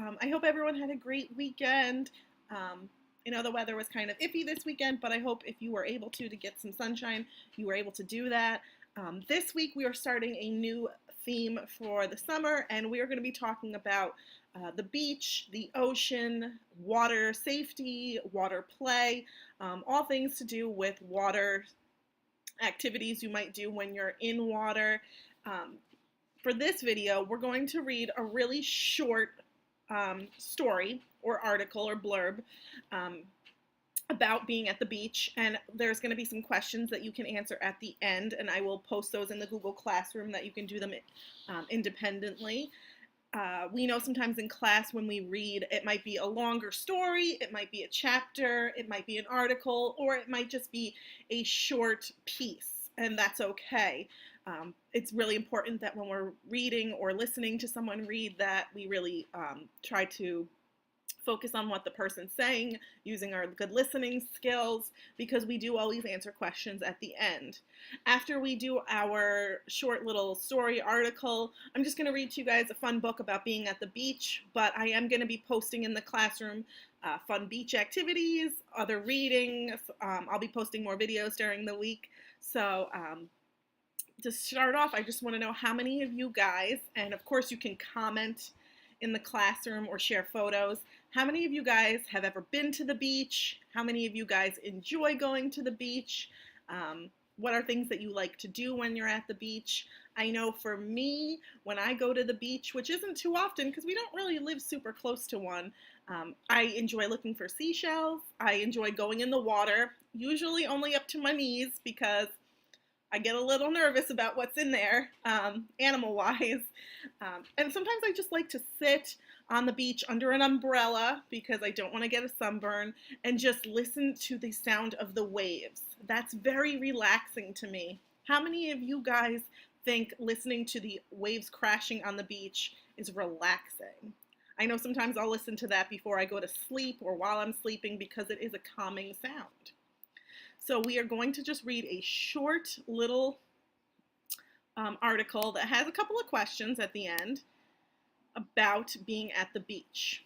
I hope everyone had a great weekend. I know the weather was kind of iffy this weekend, but I hope if you were able to get some sunshine, you were able to do that. This week we are starting a new theme for the summer, and we are going to be talking about the beach, the ocean, water safety, water play, all things to do with water activities you might do when you're in water. Um, for this video, we're going to read a really short story or article or blurb um, about being at the beach, and there's going to be some questions that you can answer at the end, and I will post those in the Google Classroom that you can do them independently. We know sometimes in class when we read, it might be a longer story, it might be a chapter, it might be an article, or it might just be a short piece, and that's okay. It's really important that when we're reading or listening to someone read that we really try to focus on what the person's saying, using our good listening skills, because we do always answer questions at the end. After we do our short little story article, I'm just going to read to you guys a fun book about being at the beach, but I am going to be posting in the classroom fun beach activities, other reading. I'll be posting more videos during the week. So to start off, I just want to know how many of you guys, and of course you can comment in the classroom or share photos, how many of you guys have ever been to the beach? How many of you guys enjoy going to the beach? What are things that you like to do when you're at the beach? I know for me, when I go to the beach, which isn't too often because we don't really live super close to one, I enjoy looking for seashells. I enjoy going in the water, usually only up to my knees because I get a little nervous about what's in there, animal-wise. And sometimes I just like to sit on the beach under an umbrella because I don't want to get a sunburn and just listen to the sound of the waves. That's very relaxing to me. How many of you guys think listening to the waves crashing on the beach is relaxing? I know sometimes I'll listen to that before I go to sleep or while I'm sleeping because it is a calming sound. So we are going to just read a short little article that has a couple of questions at the end about being at the beach.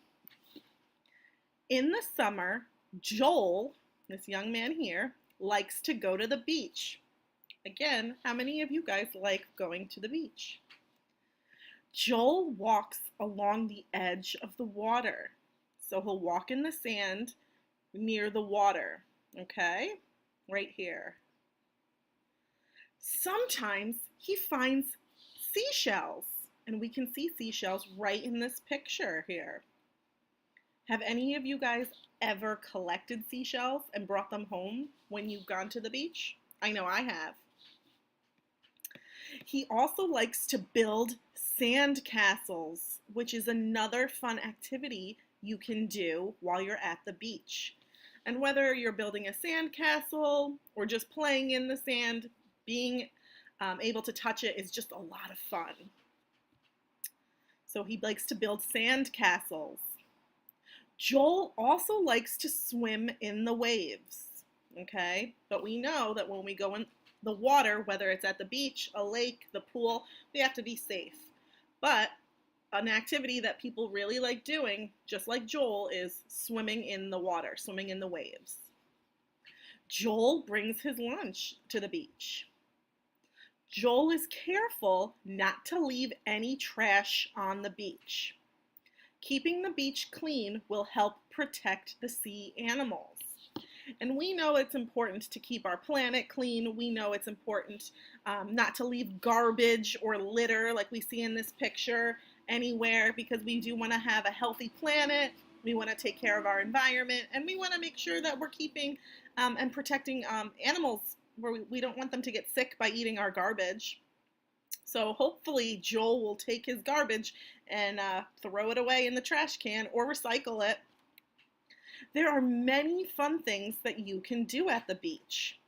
In the summer, Joel, this young man here, likes to go to the beach. Again, how many of you guys like going to the beach? Joel walks along the edge of the water. So he'll walk in the sand near the water, okay? Right here. Sometimes he finds seashells, and we can see seashells right in this picture here. Have any of you guys ever collected seashells and brought them home when you've gone to the beach? I know I have. He also likes to build sand castles, which is another fun activity you can do while you're at the beach. And whether you're building a sand castle or just playing in the sand, being able to touch it is just a lot of fun. So he likes to build sand castles. Joel also likes to swim in the waves, okay? But we know that when we go in the water, whether it's at the beach, a lake, the pool, we have to be safe. But an activity that people really like doing, just like Joel, is swimming in the water, swimming in the waves. Joel brings his lunch to the beach. Joel is careful not to leave any trash on the beach. Keeping the beach clean will help protect the sea animals. And we know it's important to keep our planet clean. We know it's important not to leave garbage or litter like we see in this picture anywhere, because we do want to have a healthy planet. We want to take care of our environment, and we want to make sure that we're keeping and protecting animals where we don't want them to get sick by eating our garbage. So hopefully Joel will take his garbage and throw it away in the trash can or recycle it. There are many fun things that you can do at the beach.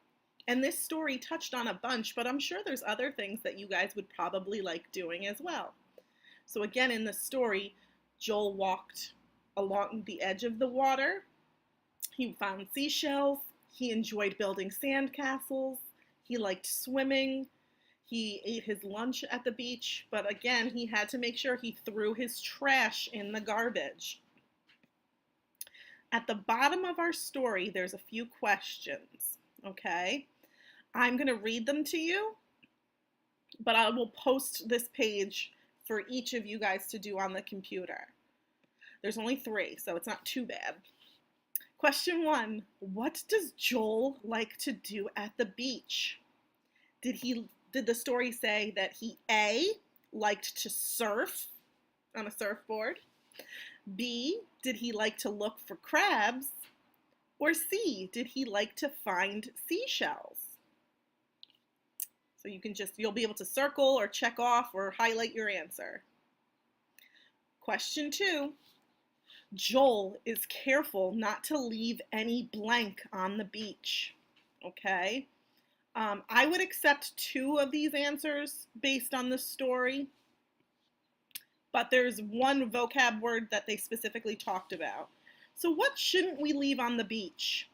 And this story touched on a bunch, but I'm sure there's other things that you guys would probably like doing as well. So again, in the story, Joel walked along the edge of the water. He found seashells. He enjoyed building sand castles. He liked swimming. He ate his lunch at the beach, but again, he had to make sure he threw his trash in the garbage. At the bottom of our story, there's a few questions, okay? I'm going to read them to you, but I will post this page for each of you guys to do on the computer. There's only 3, so it's not too bad. Question 1, what does Joel like to do at the beach? Did the story say that he A, liked to surf on a surfboard? B, did he like to look for crabs? Or C, did he like to find seashells? So you'll be able to circle or check off or highlight your answer. Question 2, Joel is careful not to leave any blank on the beach, okay? I would accept 2 of these answers based on the story, but there's one vocab word that they specifically talked about. So what shouldn't we leave on the beach?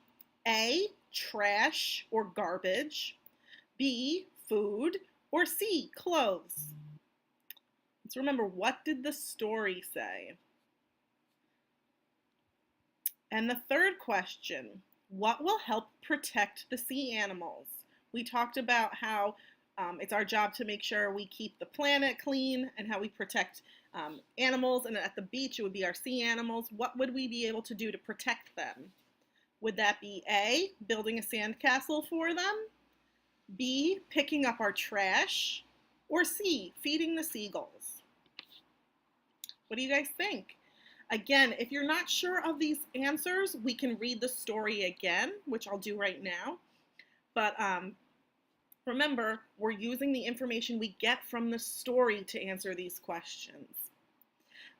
A, trash or garbage. B, food. Or C, clothes. Let's remember, what did the story say? And the third question, what will help protect the sea animals? We talked about how it's our job to make sure we keep the planet clean and how we protect animals, and at the beach it would be our sea animals. What would we be able to do to protect them? Would that be A, building a sandcastle for them? B, picking up our trash? Or C, feeding the seagulls? What do you guys think? Again, if you're not sure of these answers, we can read the story again, which I'll do right now. But remember, we're using the information we get from the story to answer these questions.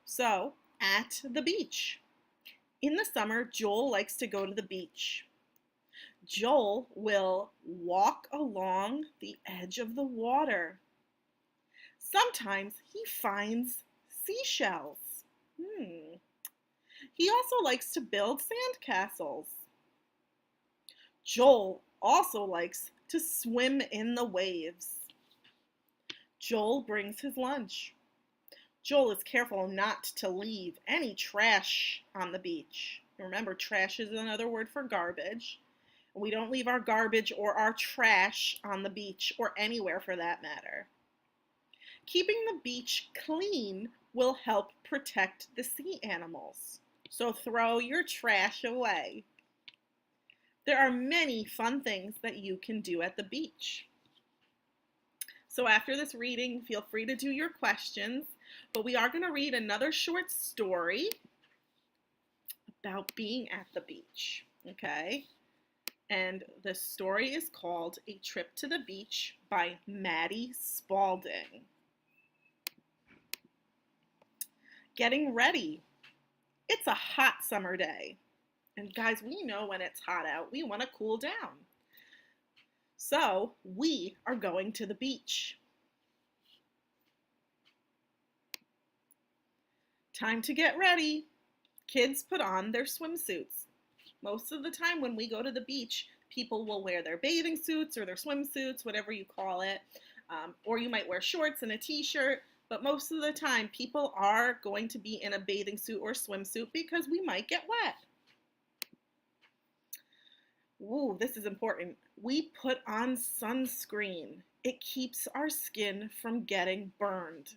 So, at the beach. In the summer, Joel likes to go to the beach. Joel will walk along the edge of the water. Sometimes he finds seashells. He also likes to build sandcastles. Joel also likes to swim in the waves. Joel brings his lunch. Joel is careful not to leave any trash on the beach. Remember, trash is another word for garbage. We don't leave our garbage or our trash on the beach or anywhere for that matter. Keeping the beach clean will help protect the sea animals. So throw your trash away. There are many fun things that you can do at the beach. So after this reading, feel free to do your questions, but we are going to read another short story about being at the beach, okay? And the story is called A Trip to the Beach by Maddie Spalding. Getting ready. It's a hot summer day. And guys, we know when it's hot out, we want to cool down. So we are going to the beach. Time to get ready. Kids put on their swimsuits. Most of the time when we go to the beach, people will wear their bathing suits or their swimsuits, whatever you call it, or you might wear shorts and a t-shirt, but most of the time people are going to be in a bathing suit or swimsuit because we might get wet. Ooh, this is important. We put on sunscreen. It keeps our skin from getting burned.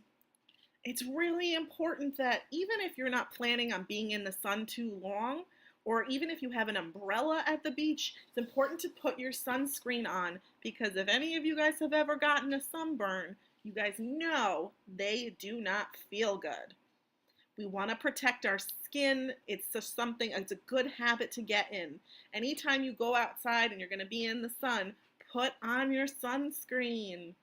It's really important that even if you're not planning on being in the sun too long, or even if you have an umbrella at the beach, it's important to put your sunscreen on, because if any of you guys have ever gotten a sunburn, you guys know they do not feel good. We want to protect our skin. It's a good habit to get in. Anytime you go outside and you're going to be in the sun, put on your sunscreen.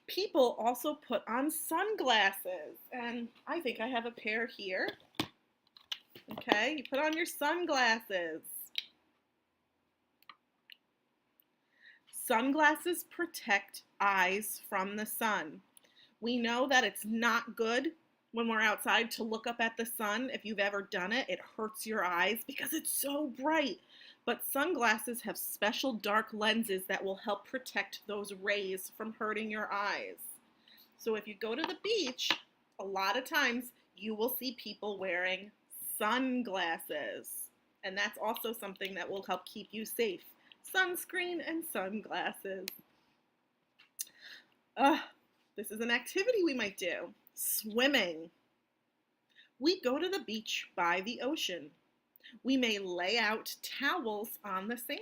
People also put on sunglasses, and I think I have a pair here. Okay, you put on your sunglasses. Sunglasses protect eyes from the sun. We know that it's not good when we're outside to look up at the sun. If you've ever done it, it hurts your eyes because it's so bright. but sunglasses have special dark lenses that will help protect those rays from hurting your eyes. So if you go to the beach, a lot of times you will see people wearing sunglasses. And that's also something that will help keep you safe. Sunscreen and sunglasses. This is an activity we might do. Swimming. We go to the beach by the ocean. We may lay out towels on the sand.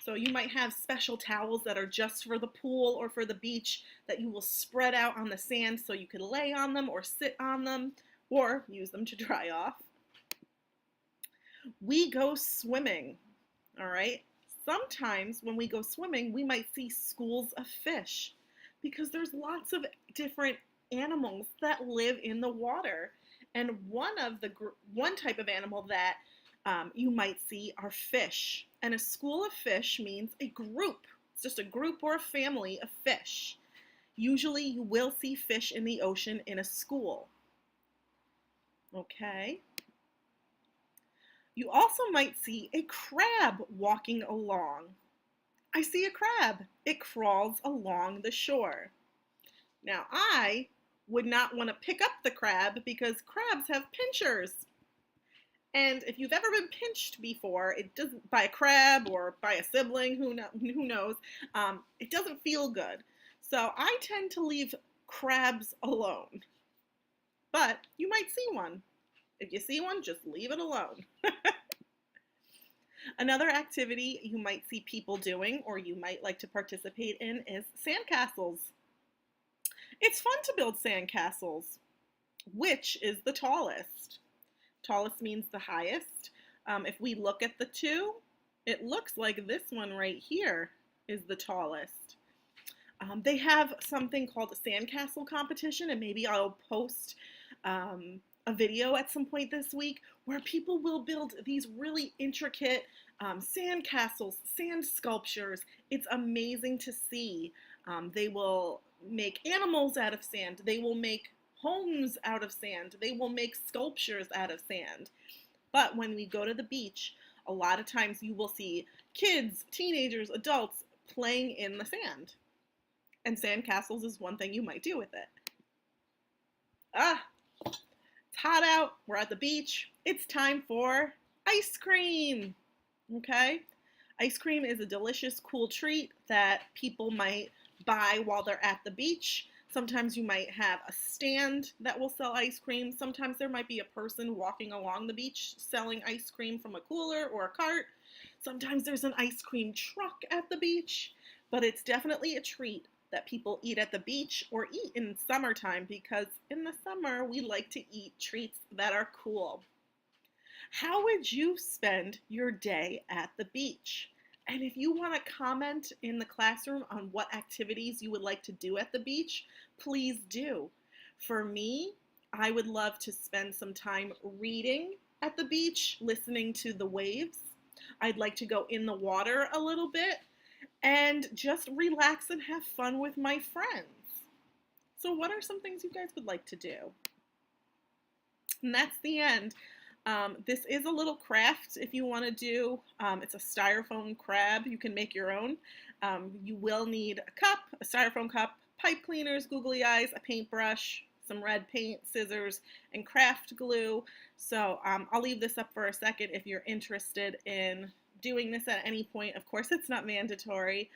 So you might have special towels that are just for the pool or for the beach that you will spread out on the sand so you can lay on them or sit on them or use them to dry off. We go swimming, all right? Sometimes when we go swimming, we might see schools of fish because there's lots of different animals that live in the water. And one type of animal that you might see are fish. And a school of fish means a group. It's just a group or a family of fish. Usually you will see fish in the ocean in a school. Okay. You also might see a crab walking along. I see a crab. It crawls along the shore. Now I would not want to pick up the crab because crabs have pinchers. And if you've ever been pinched before, it doesn't, by a crab or by a sibling, who knows, it doesn't feel good. So I tend to leave crabs alone. But you might see one. If you see one, just leave it alone. Another activity you might see people doing or you might like to participate in is sandcastles. It's fun to build sandcastles. Which is the tallest? Tallest means the highest. If we look at the two, it looks like this one right here is the tallest. They have something called a sandcastle competition, and maybe I'll post a video at some point this week where people will build these really intricate sandcastles, sand sculptures. It's amazing to see. They will make animals out of sand. They will make homes out of sand. They will make sculptures out of sand. But when we go to the beach, a lot of times you will see kids, teenagers, adults playing in the sand. And sandcastles is one thing you might do with it. It's hot out. We're at the beach. It's time for ice cream. Okay? Ice cream is a delicious, cool treat that people might buy while they're at the beach. Sometimes you might have a stand that will sell ice cream. Sometimes there might be a person walking along the beach selling ice cream from a cooler or a cart. Sometimes there's an ice cream truck at the beach, but it's definitely a treat that people eat at the beach or eat in summertime because in the summer we like to eat treats that are cool. How would you spend your day at the beach? And if you want to comment in the classroom on what activities you would like to do at the beach, please do. For me, I would love to spend some time reading at the beach, listening to the waves. I'd like to go in the water a little bit and just relax and have fun with my friends. So what are some things you guys would like to do? And that's the end. This is a little craft if you want to do. It's a styrofoam crab. You can make your own. You will need a cup, a styrofoam cup, pipe cleaners, googly eyes, a paintbrush, some red paint, scissors, and craft glue. So I'll leave this up for a second if you're interested in doing this at any point. Of course, it's not mandatory,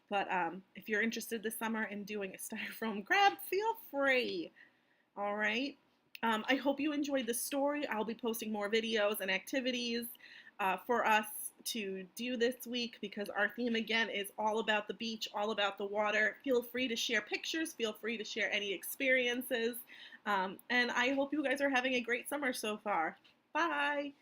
but if you're interested this summer in doing a styrofoam crab, feel free. All right. I hope you enjoyed the story. I'll be posting more videos and activities for us to do this week because our theme again is all about the beach, all about the water. Feel free to share pictures, feel free to share any experiences, and I hope you guys are having a great summer so far. Bye!